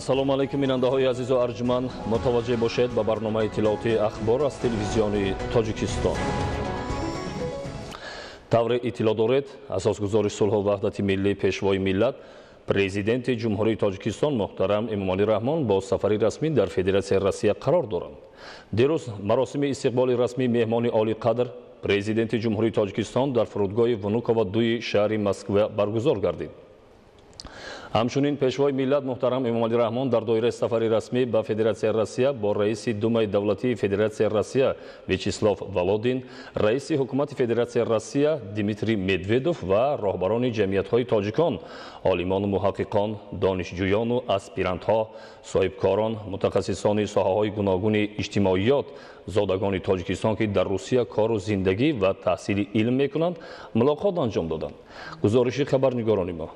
ассалому алайкум бинандаҳои азизу арҷманд, мутаваҷҷеҳ бошед ба барномаи иттилооти ахбор аз телевизиони Тоҷикистон. тавре иттилоъ доред, асосгузори сулҳу ваҳдати миллӣ пешвои миллат президенти ҷумҳурии Тоҷикистон муҳтарам Эмомалӣ Раҳмон бо сафари расмӣ дар Федератсияи Россия қарор доранд. Дирӯз маросими истиқболи расмии меҳмони олиқадр президенти ҷумҳурии Тоҷикистон дар фурудгоҳи Внуково 2 шаҳри Москва баргузор гардид. ҳамчунин пешвои миллат муҳтарам Эмомалӣ Раҳмон дар доираи сафари расмӣ ба Федератсияи Россия бо раиси Думаи давлатии Федератсияи Россия Вячеслав Володин, раиси ҳукумати Федератсияи Россия Дмитрий Медведов ва роҳбарони ҷамъиятҳои тоҷикон, олимону муҳаққиқон, донишҷӯёну аспирантҳо, соҳибкорон, мутахассисони соҳаҳои гуногуни иҷтимоиёт, зодагони Тоҷикистон ки дар Русия кору зиндагӣ ва таҳсили илм мекунанд, мулоқот анҷом доданд. гузориши хабарнигорони мо.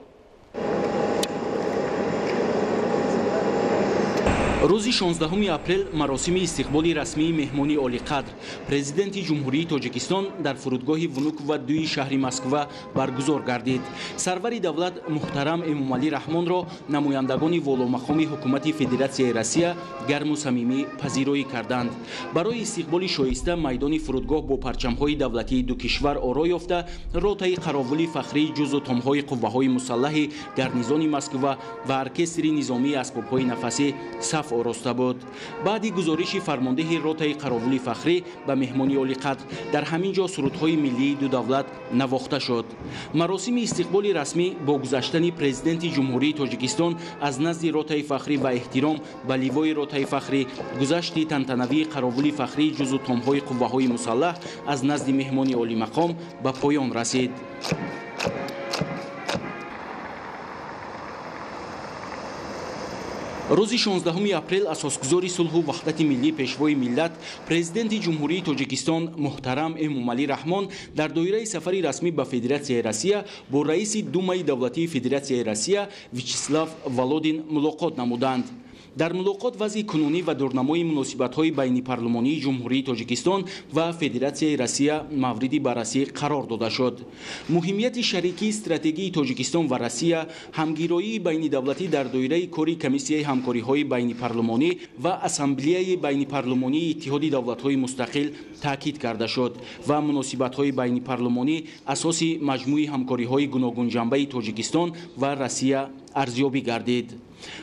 рӯзи 16 апрел маросими истиқболи расмии меҳмони олиқадр президенти ҷумҳурии Тоҷикистон дар фурудгоҳи Внуково 2 шаҳри Москва баргузор гардид. Сарвари давлат муҳтарам Эмомалӣ Раҳмонро намояндагони воломақоми ҳукумати Федератсияи Россия гарму самимӣ пазироӣ карданд. Барои истиқболи шоиста майдони фурудгоҳ бо парчамҳои давлатии ду кишвар оро ёфта, ротаи қаровули фахрии ҷузъу томҳои қувваҳои мусаллаҳи гарнизони Москва ва оркестри низомии асбобҳои нафасӣ саф ороста буд. баъди гузориши фармондеҳи ротаи қаровули фахрӣ ба меҳмони олиқадр дар ҳамин ҷо сурудҳои миллии ду давлат навохта шуд. маросими истиқболи расмӣ бо гузаштани президенти ҷумҳурии Тоҷикистон аз назди ротаи фахрӣ ва эҳтиром ба ливои ротаи фахрӣ, гузашти тантанавии қаровули фахрии ҷузъу томҳои қувваҳои мусаллаҳ аз назди меҳмони олимақом ба поён расид. рӯзи 16 апрел асосгузори сулҳу ваҳдати миллӣ пешвои миллат президенти ҷумҳурии Тоҷикистон муҳтарам Эмомалӣ Раҳмон дар доираи сафари расмӣ ба Федератсияи Россия бо раиси Думаи давлатии Федератсияи Россия Вячеслав Володин мулоқот намуданд. дар мулоқот вазъи кунунӣ ва дурнамои муносибатҳои байнипарлумонии ҷумҳурии Тоҷикистон ва Федератсияи Россия мавриди баррасӣ қарор дода шуд. муҳимияти шарикии стратегии Тоҷикистон ва Россия, ҳамгироии байнидавлатӣ дар доираи кори Комиссияи ҳамкориҳои байнипарлумонӣ ва Ассамблеяи байнипарлумонии Иттиҳоди давлатҳои мустақил таъкид карда шуд ва муносибатҳои байнипарлумонӣ асоси маҷмӯи ҳамкориҳои гуногунҷанбаи Тоҷикистон ва Россия арзёбӣ гардид.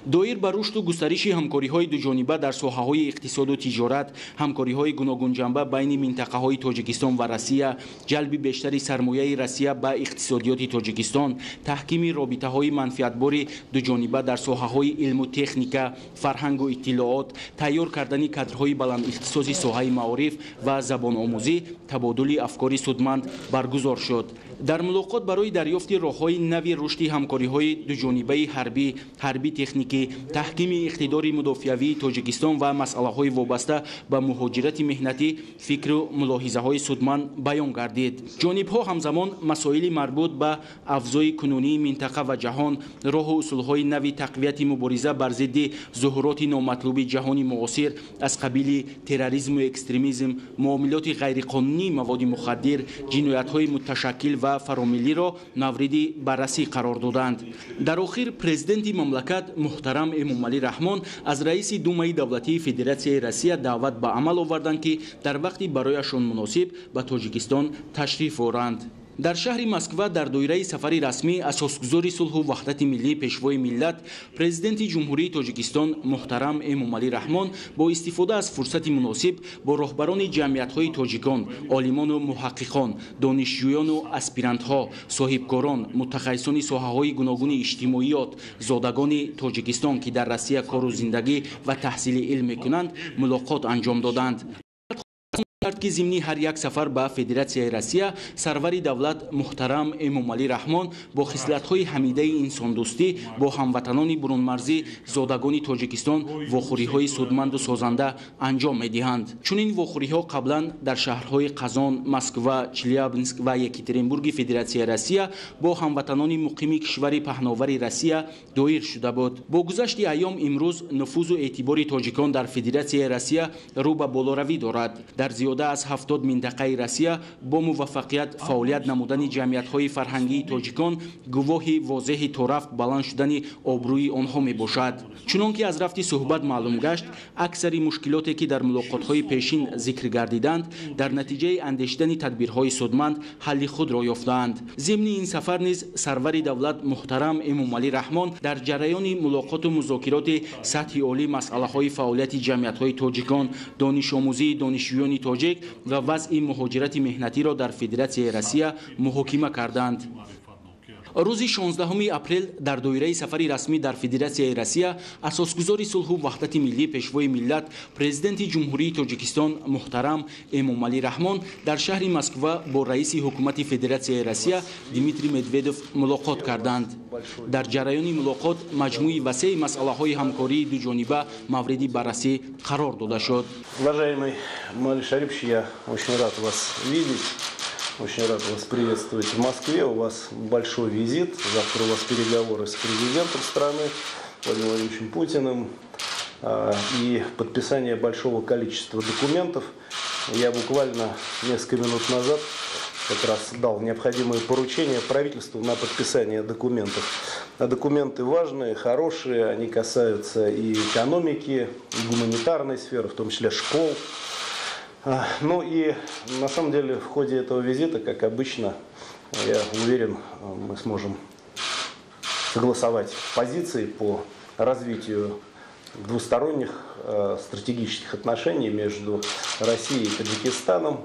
доир ба рушду густариши ҳамкориҳои дуҷониба дар соҳаҳои иқтисоду тиҷорат, ҳамкориҳои гуногунҷанба байни минтақаҳои Тоҷикистон ва Россия, ҷалби бештари сармояи Россия ба иқтисодиёти Тоҷикистон, таҳкими робитаҳои манфиатбори дуҷониба дар соҳаҳои илму техника, фарҳангу иттилоот, тайёр кардани кадрҳои баландихтисоси соҳаи маориф ва забономӯзӣ, табодули афкори судманд баргузор шуд. дар мулоқот барои дарёфти роҳҳои нави рушди ҳамкориҳои дуҷонибаи ҳарбӣ техникӣ, таҳкими иқтидори мудофиавии Тоҷикистон ва масъалаҳои вобаста ба муҳоҷирати меҳнатӣ фикру мулоҳизаҳои судманд баён гардид. ҷонибҳо ҳамзамон масоили марбут ба авзои кунунии минтақа ва ҷаҳон, роҳу усулҳои нави тақвияти мубориза бар зидди зуҳуроти номатлуби ҷаҳони муосир аз қабили терроризму экстремизм, муомилоти ғайриқонунии маводи мухаддир, ҷиноятҳои муташаккил ва фаромиллиро мавриди баррасӣ қарор доданд. дар охир президенти мамлакат муҳтарам Эмомалӣ Раҳмон аз раиси Думаи давлатии Федератсияи Россия даъват ба амал оварданд ки дар вақти барояшон муносиб ба Тоҷикистон ташриф оранд. дар шаҳри Москва дар доираи сафари расмӣ асосгузори сулҳу ваҳдати миллӣ пешвои миллат президенти ҷумҳурии Тоҷикистон муҳтарам Эмомалӣ Раҳмон бо истифода аз фурсати муносиб бо роҳбарони ҷамъиятҳои тоҷикон, олимону муҳаққиқон, донишҷӯёну аспирантҳо, соҳибкорон, мутахассисони соҳаҳои гуногуни иҷтимоиёт, зодагони Тоҷикистон ки дар Россия кору зиндагӣ ва таҳсили илм мекунанд, мулоқот анҷом доданд. کرد که ضمن هر یک سفر به فدراسیای روسیه سرور دولت محترم امامعلی رحمان با خصلت‌های حمیده انساندوستی با هموطنان برونمرزی زادگان تاجیکستان واخوری‌های سودمند و سازنده انجام می‌دهند. چون این واخوری‌ها قبلا در شهرهای قزان، مسکو، چلیابینسک و یکاترینبورگ فدراسیای روسیه با هموطنان مقیم کشور پهناور روسیه دایر شده بود. با گذشت ایام امروز نفوذ و اعتبار تاجیکان در فدراسیای روسیه رو به بالاروی دارد. در زیاده از 70 منطقه روسیه با موفقیت فعالیت نمودن جمعیت‌های فرهنگی تاجیکان گواهی واضح تا رفت بلند شدن آبروی آنها میباشد. چنانکه از رفت صحبت معلوم گشت اکثر مشکلاتی که در ملاقات‌های پیشین ذکر گردیدند در نتیجه اندیشیدن تدبیرهای سودمند حل خود را یافتند. ضمن این سفر نیز سرور دولت محترم امامعلی رحمان در جریان ملاقات و مذاکرات سطح عالی مسئله‌های فعالیت جمعیت‌های تاجیکان، دانش آموزی دانشجویان تاجیک و وضع مهاجرت مهنتی را در فدراسیای روسیه محاکمه کردند. روز 16 اپریل در دایره سفر رسمی در فدراسیای روسیه اساسگزار صلح و وحدت ملی پیشوای ملت پرزیدنت جمهوری تاجیکستان محترم امامعلی رحمان در شهر مسکو با رئیس حکومت فدراسیای روسیه دیمیتری مدودوف ملاقات کردند. در جریان ملاقات مجموعی وسیع مسئله‌های همکاری دوجانبه مورد بررسی قرار داده شد. Уважаемый Маали Шарипович, я очень рад вас видеть. Очень рад вас приветствовать в Москве. У вас большой визит. Завтра у вас переговоры с президентом страны Владимиром Владимировичем Путиным и подписание большого количества документов. Я буквально несколько минут назад как раз дал необходимые поручения правительству на подписание документов. Документы важные, хорошие, они касаются и экономики, и гуманитарной сферы, в том числе школ. Ну и на самом деле в ходе этого визита, как обычно, я уверен, мы сможем согласовать позиции по развитию двусторонних стратегических отношений между Россией и Таджикистаном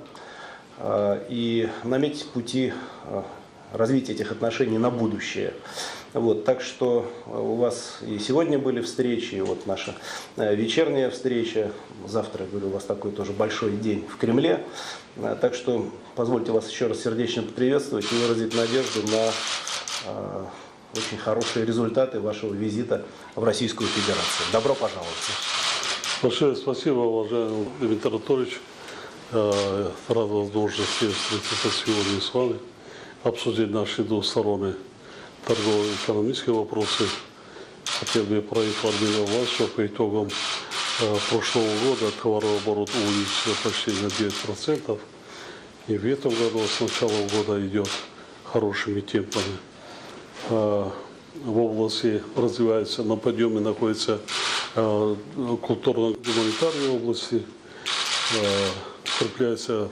и наметить пути развития этих отношений на будущее. Вот, так что у вас и сегодня были встречи, и вот наша вечерняя встреча. Завтра, я говорю, у вас такой тоже большой день в Кремле. Так что позвольте вас еще раз сердечно поприветствовать и выразить надежду на очень хорошие результаты вашего визита в Российскую Федерацию. Добро пожаловать. Большое спасибо, уважаемый Дмитрий Анатольевич. Рад возможности встретиться сегодня с вами, обсудить наши двусторонние торговые и экономические вопросы. Хотел бы проинформировать вас, что по итогам прошлого года товарооборот увеличился почти на 9%. И в этом году с начала года идет хорошими темпами. В области развивается, на подъеме находится культурно-гуманитарные области, укрепляется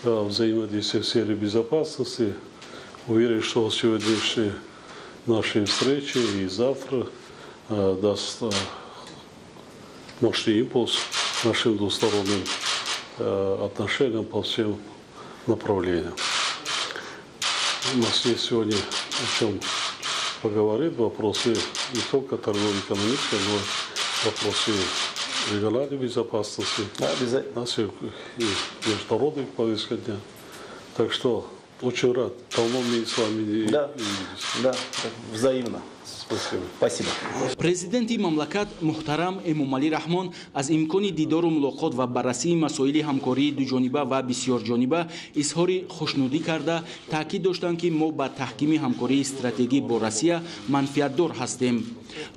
взаимодействие в сфере безопасности. Уверен, что сегодняшние наши встречи и завтра даст мощный импульс нашим двусторонним отношениям по всем направлениям. У нас есть сегодня о чем поговорить, вопросы не только торгово-экономические, но и вопросы региональной безопасности, и международных повесток дня. Так что очень рад. Давно мы с вами не виделись. Да, взаимно. Спасибо. Президенти мамлакат муҳтарам Эмомали Раҳмон аз имкони дидору мулоқот ва баррасии масоили ҳамкории дуҷониба ва бисёрҷониба изҳори хушнудӣ карда таъкид доштанд ки мо ба таҳкими ҳамкории стратегӣ бо Россия манфиатдор ҳастем.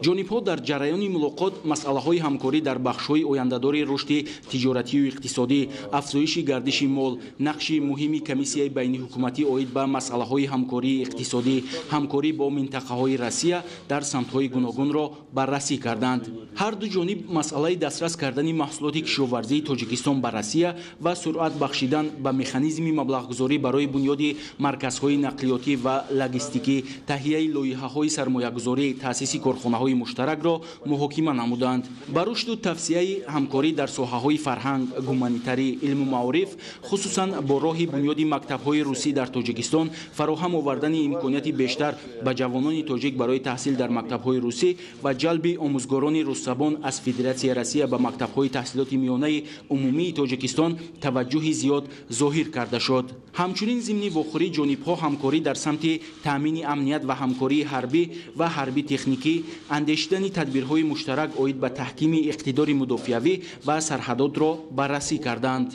ҷонибҳо дар ҷараёни мулоқот масъалаҳои ҳамкорӣ дар бахшҳои ояндадори рушди тиҷоратию иқтисодӣ, афзоиши гардиши мол, нақши муҳими комиссияи байниҳукуматӣ оид ба масъалаҳои ҳамкории иқтисодӣ, ҳамкорӣ бо минтақаҳои Россия дар самтҳои гуногунро баррасӣ карданд. ҳар ду ҷониб масъалаи дастрас кардани маҳсулоти кишоварзии Тоҷикистон ба Россия ва суръат бахшидан ба механизми маблағгузорӣ барои бунёди марказҳои нақлиётӣ ва логистикӣ, таҳияи лоиҳаҳои сармоягузорӣ, таъсиси корхонаҳои кутубхонаҳои муштаракро муҳокима намуданд. Ба рушду тавсияи ҳамкорӣ дар соҳаҳои фарҳанг, гуманитарӣ, илму маориф, хусусан бо роҳи бунёди мактабҳои русӣ дар Тоҷикистон, фароҳам овардани имконияти бештар ба ҷавонони тоҷик барои таҳсил дар мактабҳои русӣ ва ҷалби омӯзгорони руссабон аз Федератсияи Россия ба мактабҳои таҳсилоти миёнаи умумии Тоҷикистон таваҷҷӯҳи зиёд зоҳир карда шуд. ҳамчунин зимни вохӯрӣ ҷонибҳо ҳамкорӣ дар самти таъмини амният ва ҳамкории ҳарбӣ ва ҳарбӣ техникӣ, андешидани тадбирҳои муштарак оид ба таҳкими иқтидори мудофиавӣ ва сарҳадотро баррасӣ карданд.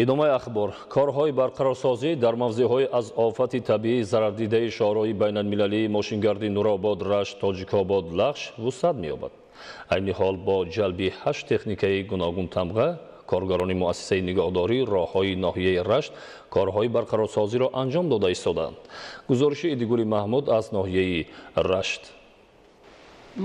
идомаи ахбор. корҳои барқарорсозӣ дар мавзеъҳои аз офати табиӣ зарардидаи шоҳроҳи байналмилалии мошингарди Нуробод, Рашт, Тоҷикобод, Лахш вусъат меёбад. айни ҳол бо ҷалби 8 техникаи гуногун тамға коргарони муассисаи нигоҳдорӣ роҳҳои ноҳияи Рашт корҳои барқарорсозиро анҷом дода истоданд. гузориши Идигули Маҳмуд аз ноҳияи Рашт.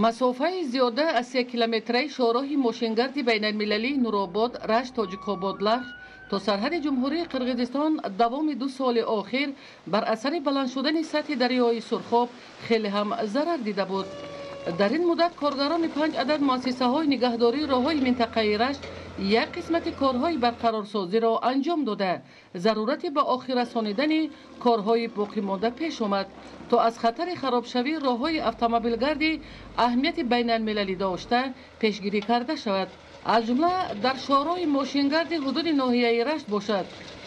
масофаи зиёда аз 3 километраи шоҳроҳи мошингарди байналмилалии Нуробод, Рашт, Тоҷикобод, Лахш то сарҳади ҷумҳурии Қирғизистон давоми 2 соли охир бар асари баланд шудани сатҳи дарёи Сурхоб хеле ҳам зарар дида буд. дар ин муддат коргарони 5 адад муассисаҳои нигаҳдории роҳҳои минтақаи Рашт як қисмати корҳои барқарорсозиро анҷом дода, зарурати ба охир расонидани корҳои боқимонда пеш омад, то аз хатари харобшавии роҳҳои автомобилгарди аҳамияти байналмилалӣ дошта пешгирӣ карда шавад. аз ҷумла дар шоҳроҳи мошингарди ҳудуди ноҳияи Рашт бошад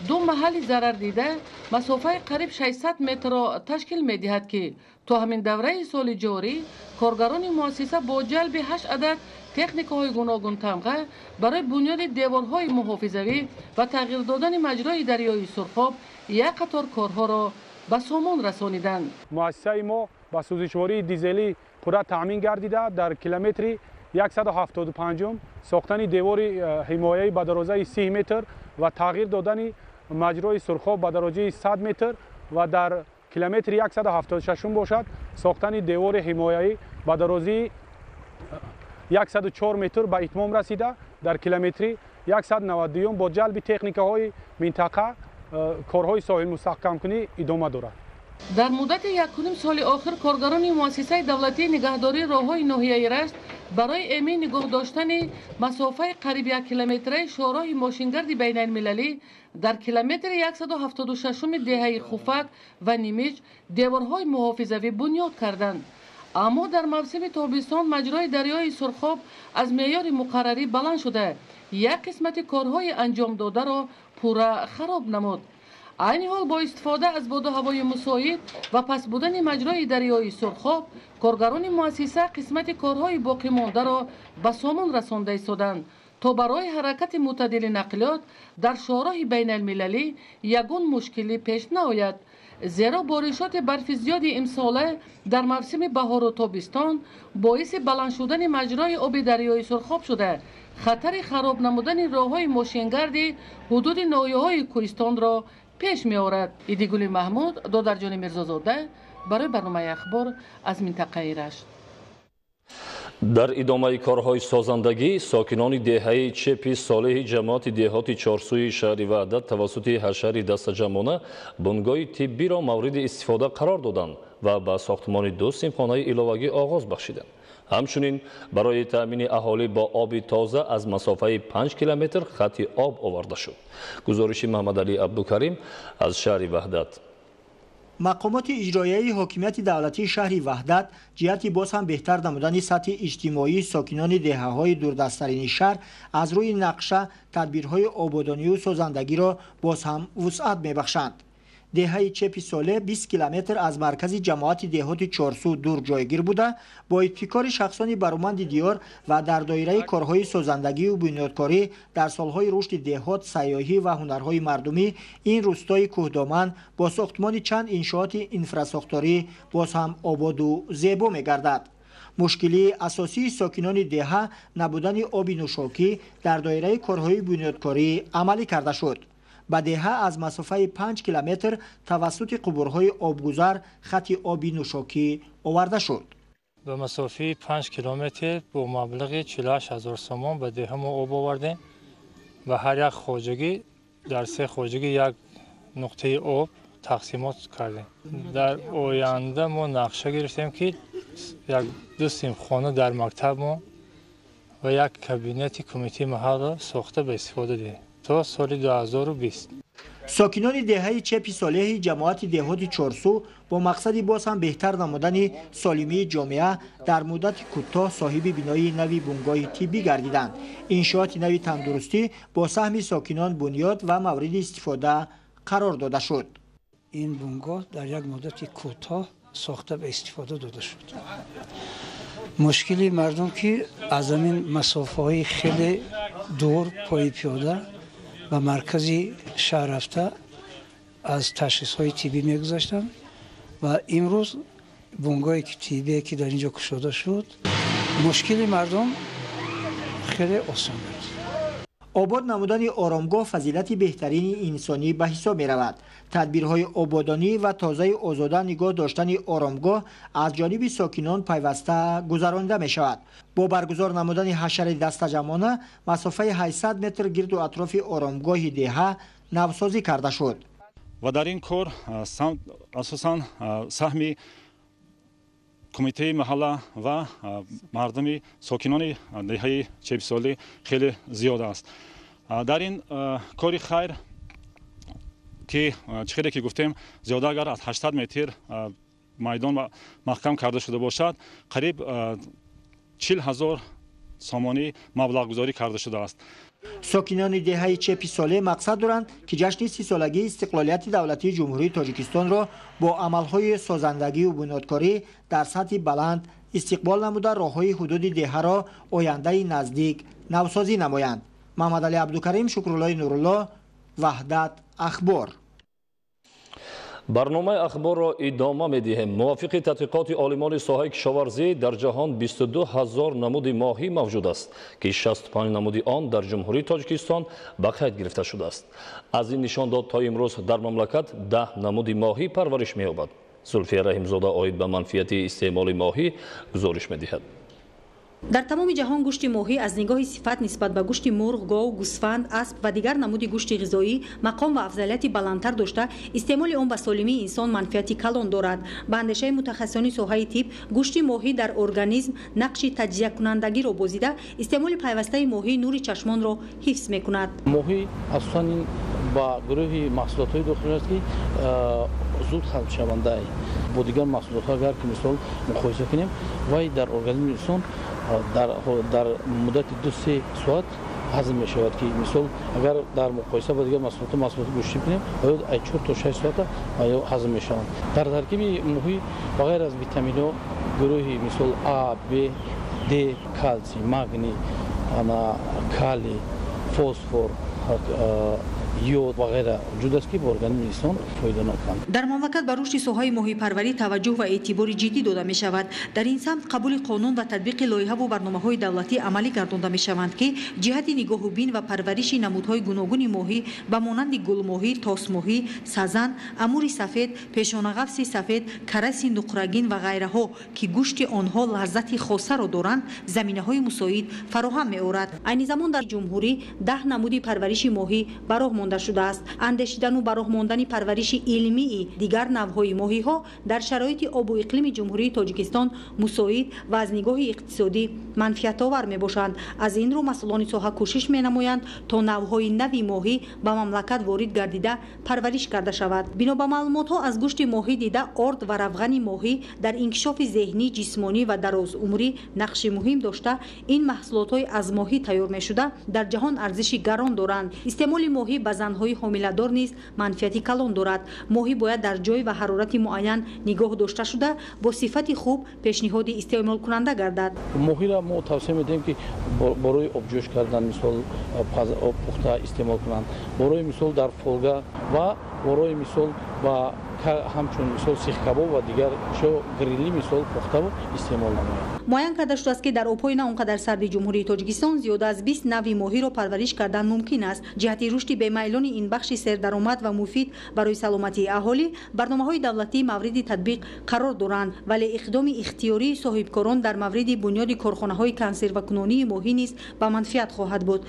2 маҳалли зарардида масофаи қариб 600 метрро ташкил медиҳад ки то ҳамин давраи соли ҷорӣ коргарони муассиса бо ҷалби 8 адад техникаҳои гуногун тамға барои бунёди деворҳои муҳофизавӣ ва тағйир додани маҷрои дарёи Сурхоб як қатор корҳоро ба сомон расониданд. муассисаи мо ба сӯзишвории дизелӣ пурра таъмин гардида дар километри 175 сохтани девори ҳимояи ба дарозаи 30 метр ва тағйир додани маҷрои Сурхоб ба дароҷаи 100 метр ва дар километри 176 бошад сохтани девори ҳимояӣ ба дарозии 104 метр ба итмом расида дар километри 192 бо ҷалби техникаҳои минтақа корҳои соҳилмустаҳкамкунӣ идома дорад. дар муддати 1.5 соли охир коргарони муассисаи давлатии нигаҳдории роҳҳои ноҳияи Рашт барои эми нигоҳ доштани масофаи қариб 1 километраи шоҳроҳи мошингарди байналмилалӣ дар километри 176 деҳаи Хуфак ва Нимич деворҳои муҳофизавӣ бунёд карданд. аммо дар мавсими тобистон маҷрои дарёи Сурхоб аз меъёри муқаррарӣ баланд шуда як қисмати корҳои анҷомдодаро пурра хароб намуд. айни ҳол бо истифода аз боду ҳавои мусоид ва пас будани маҷрои дарёи Сурхоб коргарони муассиса қисмати корҳои боқимондаро ба сомон расонда истоданд то барои ҳаракати мӯътадили нақлиёт дар шоҳроҳи байналмилалӣ ягон мушкилӣ пеш наояд. зеро боришоти барфи зиёди имсола дар мавсими баҳору тобистон боиси баланд шудани маҷрои оби дарёи Сурхоб шуда хатари хароб намудани роҳҳои мошингарди ҳудуди ноҳияҳои Кӯҳистонро пеш меорад. Идигули Маҳмуд, Додарҷони Мирзозода барои барномаи ахбор аз минтақаи Рашт. дар идомаи корҳои созандагӣ сокинони деҳаи чепи солеҳи ҷамоати деҳоти чорсӯи шаҳри Ваҳдат тавассути ҳашари дастаҷамона бунгоҳи тиббиро мавриди истифода қарор доданд ва ба сохтмони 2 симхонаи иловагӣ оғоз бахшиданд. ҳамчунин барои таъмини аҳолӣ бо оби тоза аз масофаи 5 километр хатти об оварда шуд. гузориши Маҳмадалӣ Абдукарим аз шаҳри Ваҳдат. мақомоти иҷроияи ҳокимияти давлатии шаҳри Ваҳдат ҷиҳати боз ҳам беҳтар намудани сатҳи иҷтимоии сокинони деҳаҳои дурдастарини шаҳр аз рӯи нақша тадбирҳои ободонию созандагиро боз ҳам вусъат мебахшанд. деҳаи чепи соле 20 километр аз маркази ҷамоати деҳоти чорсӯ дур ҷойгир буда бо ибтикори шахсони баруманди диёр ва дар доираи корҳои созандагию бунёдкорӣ дар солҳои рушди деҳот, сайёҳӣ ва ҳунарҳои мардумӣ ин рӯстои кӯҳдоман бо сохтмони чанд иншооти инфрасохторӣ боз ҳам ободу зебо мегардад. мушкилии асосии сокинони деҳа набудани оби нӯшокӣ дар доираи корҳои бунёдкорӣ амалӣ карда шуд. ба деҳа аз масофаи 5 километр тавассути қубурҳои обгузар хатти оби нӯшокӣ оварда шуд. ба масофаи 5 километр бо маблағи 48 000 сомон ба деҳа мо об овардем ва ҳар як хоҷагӣ дар 3 хоҷагӣ як нуқтаи об тақсимот кардем. дар оянда мо нақша гирифтем ки як ду симхона дар мактаб و یک کابینت کمیته محل را ساخته به استفاده ده تا سال 2020. ساکنان دهه چپ صالح جماعت دهات چارسو با مقصد باز هم بهتر نمودن سالمی جامعه در مدت کوتاه صاحب بینایی نوی بنگاه طبی گردیدند. انشاءات نوی تندرستی با سهم ساکنان بنیاد و مورد استفاده قرار داده شد. این بنگاه در یک مدت کوتاه ساخته به استفاده داده شد. مشکلی مردم که از این مسافه های خیلی دور پای پیاده و مرکزی شهر رفته از تشخیص های طبی میگذاشتن و امروز بنگاه طبی که در اینجا گشوده شد مشکلی مردم خیلی آسان است. آباد نمودن آرامگاه فضیلت بهترین انسانی به حساب می رود. تدبیرهای آبادانی و تازه آزاده نگاه داشتن آرامگاه از جانب ساکنان پیوسته گذرانده می شود. با برگزار نمودن حشر دستجمعانه مسافه 800 متر گرد و اطراف آرامگاه دهه نوسازی کرده شد. و در این کار اساساً سهم کمیته محله و مردم ساکنان دهه چپ سالی خیلی زیاد است. در این کار خیر که چقدر که گفتیم زیاده اگر از 800 متر میدان محکم کرده شده باشد قریب 40,000 سامانی مبلغ گذاری کرده شده است. ساکنان دهه چپ ساله مقصد دارند که جشن 30 سالگی استقلالیت دولتی جمهوری تاجیکستان را با عملهای سازندگی و بنیادکاری در سطح بلند استقبال نموده راههای حدود دهه را آینده نزدیک نوسازی نمایند. محمد علی عبدالکریم، شکرالله نورالله، وحدت اخبار. برنامه اخبار را ادامه می‌دهیم. موافق تحقیقات عالمان ساحه کشاورزی در جهان 22,000 نمود ماهی موجود است که 65 نمود آن در جمهوری تاجیکستان به قید گرفته شده است. از این نشان داد تا امروز در مملکت 10 نمود ماهی پرورش می‌یابد. زلفیه رحیمزاده عاید به منفیت استعمال ماهی گزارش می‌دهد. در تمام جهان گوشت ماهی از نگاه صفت نسبت به گوشت مرغ، گاو، گوسفند، اسب و دیگر نمود گوشت غذایی مقام و افضلیت بلندتر داشته استعمال آن به سالمی انسان منفعت کلان دارد. به اندیشه متخصصان ساحه طب گوشت ماهی در ارگانیسم نقش تجزیه کنندگی را بازیده استعمال پیوسته ماهی نور چشمان را حفظ می‌کند. ماهی اصلا با گروه محصولات داخلی است که زود خلق شونده با دیگر محصولات ها اگر که مثال مقایسه کنیم و در ارگانیسم انسان در مدت 2-3 ساعت هضم می شود که مثال اگر در مقایسه با دیگر محصولات گوشتی کنیم باید 4 تا 6 ساعت هضم می شوند. در ترکیب ماهی بغیر از ویتامین ها گروه مثال A, B, D, کلسیم، مگنی، کالی، فسفر، یود و غیره وجود است که به ارگانیسم انسان فایده ناکند. در مملکت به رشد ساحه ماهی پروری توجه و اعتبار جدی داده می شود. در این سمت قبول قانون و تطبیق لایحه و برنامه‌های دولتی عملی گردانده می شوند که جهت نگاه و بین و پرورش نمودهای گوناگون ماهی به مانند گل ماهی، تاس ماهی، سازن، امور سفید، پیشانه قفس سفید، کرس نقرگین و غیره ها که گوشت آنها لذت خاصه را دارند زمینه‌های مساعد فراهم می آورد. عین زمان در جمهوری 10 نمود پرورش ماهی براه شده است. اندیشیدن و براه ماندن پرورش علمی دیگر نوع‌های ماهی‌ها در شرایط آب و اقلیم جمهوری تاجیکستان مساعد و از نگاه اقتصادی منفعت‌آور می‌باشند. از این رو مسئولان ساحه کوشش می‌نمایند تا نوع‌های نوی ماهی به مملکت وارد گردیده پرورش کرده شود. بنا به معلومات‌ها از گوشت ماهی دیده آرد و روغن ماهی در انکشاف ذهنی، جسمانی و دراز عمری نقش مهم داشته این محصولات‌های از ماهی تیار می‌شده در جهان ارزش گران دارند. استعمال ماهی زنهای حامله‌دار نیز منفعت کلان دارد. ماهی باید در جای و حرارت معین نگاه داشته شده با صفت خوب پیشنهاد استعمال کننده گردد. ماهی را ما توصیه می‌دهیم که برای آبجوش کردن مثال آب پخته استعمال کنند. برای مثال در فولگا و برای مثال با همچون مثال سیخ کباب و دیگر شو گریلی مثال پخته و استعمال نمایند. معین کرده شده است که در آب‌های نه آنقدر سرد جمهوری تاجیکستان زیاد از 20 نوع ماهی را پرورش کردن ممکن است. جهت رشد بی‌میلان این بخش سردرآمد و مفید برای سلامتی اهالی برنامه‌های دولتی مورد تطبیق قرار دارند ولی اقدام اختیاری صاحبکاران در مورد بنیاد کارخانه‌های کنسرو کنونی ماهی نیز به منفعت خواهد بود.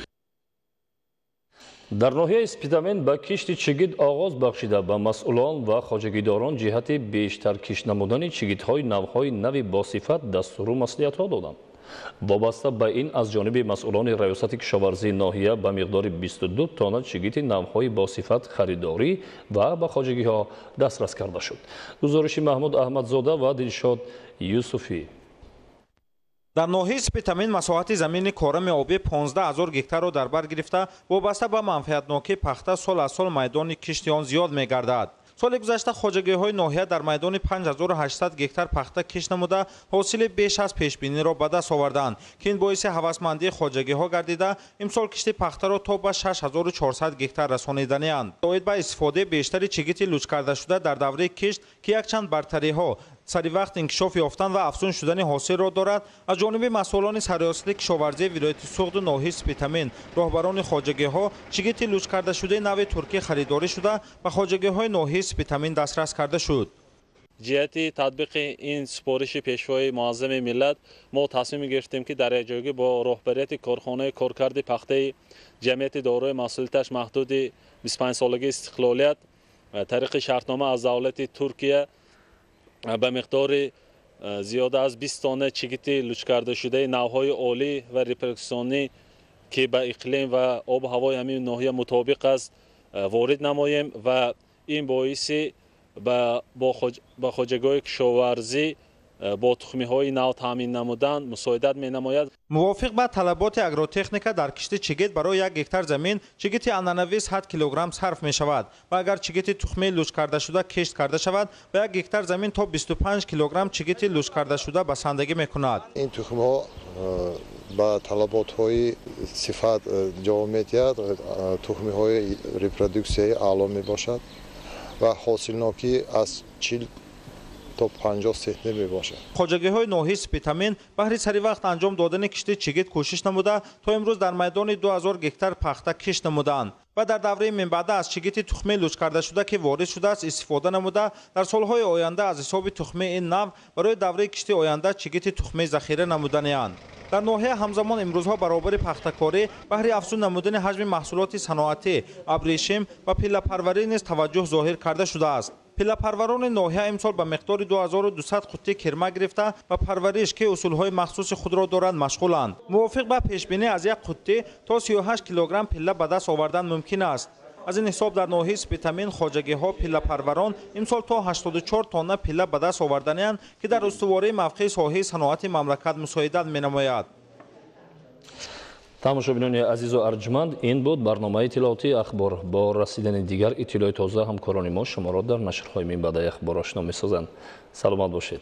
дар ноҳияи Спитамен ба кишти чигит оғоз бахшида ба масъулон ва хоҷагидорон ҷиҳати бештар кишт намудани чигитҳои навҳои нави босифат дастуру маслиҳатҳо доданд. вобаста ба ин аз ҷониби масъулони раёсати кишоварзии ноҳия ба миқдори 22 тонна чигити навҳои босифат харидорӣ ва ба хоҷагиҳо дастрас карда шуд. гузориши Маҳмуд Аҳмадзода ва Дилшод Юсуфӣ. дар ноҳияи Спитамен масоҳати замини корами обӣ 15 000 гектарро дар бар гирифта вобаста ба манфиатнокии пахта сол аз сол майдони кишти он зиёд мегардад. соли гузашта хоҷагиҳои ноҳия дар майдони 5800 гектар пахта кишт намуда ҳосили беш аз пешбиниро ба даст оварданд, ки ин боиси ҳавасмандии хоҷагиҳо гардида имсол кишти пахтаро то ба 6400 гектар расониданд. оид ба истифодаи бештари чигити лӯчкардашуда дар давраи кишт, ки якчанд бартариҳо сари вақт инкишоф ёфтан ва афзун шудани ҳосилро дорад, аз ҷониби масъулони сарриёсати кишоварзии вилояти Суғду ноҳияи Спитамен, роҳбарони хоҷагиҳо чигити лӯчкардашудаи нави туркӣ харидорӣ шуда ба хоҷагиҳои ноҳияи Спитамен дастрас карда шуд. ҷиҳати татбиқи ин супориши пешвои муаззами миллат мо тасмим гирифтем ки дар якҷоягӣ бо роҳбарияти корхонаи коркарди пахтаи ҷамъияти дорои масъулияташ маҳдуди 25-солагии истиқлолият тариқи шартнома аз давлати Туркия ба миқдори зиёда аз 20 тонна чигити лӯчкардашудаи навҳои олӣ ва репродуксионӣ ки ба иқлим ва обу ҳавои ҳамин ноҳия мутобиқ аст ворид намоем ва ин боиси ба хоҷагиҳои кишоварзӣ бо тухмиҳои нав таъмин намудан мусоидат менамояд. мувофиқ ба талаботи агротехника дар кишти чигит барои 1 гектар замин чигити анъанавӣ 100 килограмм сарф мешавад ва агар чигити тухмии лӯчкардашуда кишт карда шавад ба 1 гектар замин то 25 килограмм чигити лӯчкардашуда басандагӣ мекунад. ин тухмиҳо ба талаботҳои сифат ҷавоб медиҳад, тухмиҳои репродуксияи аъло мебошад ва ҳосилнокӣ аз 40 то 50 сентнер мебошад. хоҷагиҳои ноҳияи Спитамен баҳри сари вақт анҷом додани кишти чигит кӯшиш намуда то имрӯз дар майдони 2000 гектар пахта кишт намуданд ва дар давраи минбаъда аз чигити тухмии лӯчкардашуда ки ворид шудааст истифода намуда дар солҳои оянда аз ҳисоби тухмии ин нав барои давраи кишти оянда чигити тухмии захира намуданианд. дар ноҳия ҳамзамон имрӯзҳо баробари пахтакорӣ баҳри афзун намудани ҳаҷми маҳсулоти саноатӣ, абришим ва пиллапарварӣ низ таваҷҷӯҳ зоҳир карда шудааст. пиллапарварони ноҳия имсол ба миқдори 2200 қутти кирма гирифта ва парвариш ки усулҳои махсуси худро доранд машғуланд. мувофиқ ба пешбинӣ аз як қутти то 38 килограмм пилла ба даст овардан мумкин аст. аз ин ҳисоб дар ноҳияи Спитамен хоҷагиҳо пиллапарварон имсол то 84 тонна пилла ба даст оварданиянд, ки дар устувории мавқеи соҳаи саноати мамлакат мусоидат менамояд. тамошобинони азизу арҷманд, ин буд барномаи иттилоотии ахбор. бо расидани дигар иттилои тоза ҳамкорони мо шуморо дар нашрҳои минбаъдаи ахбор ошно месозанд. саломат бошед.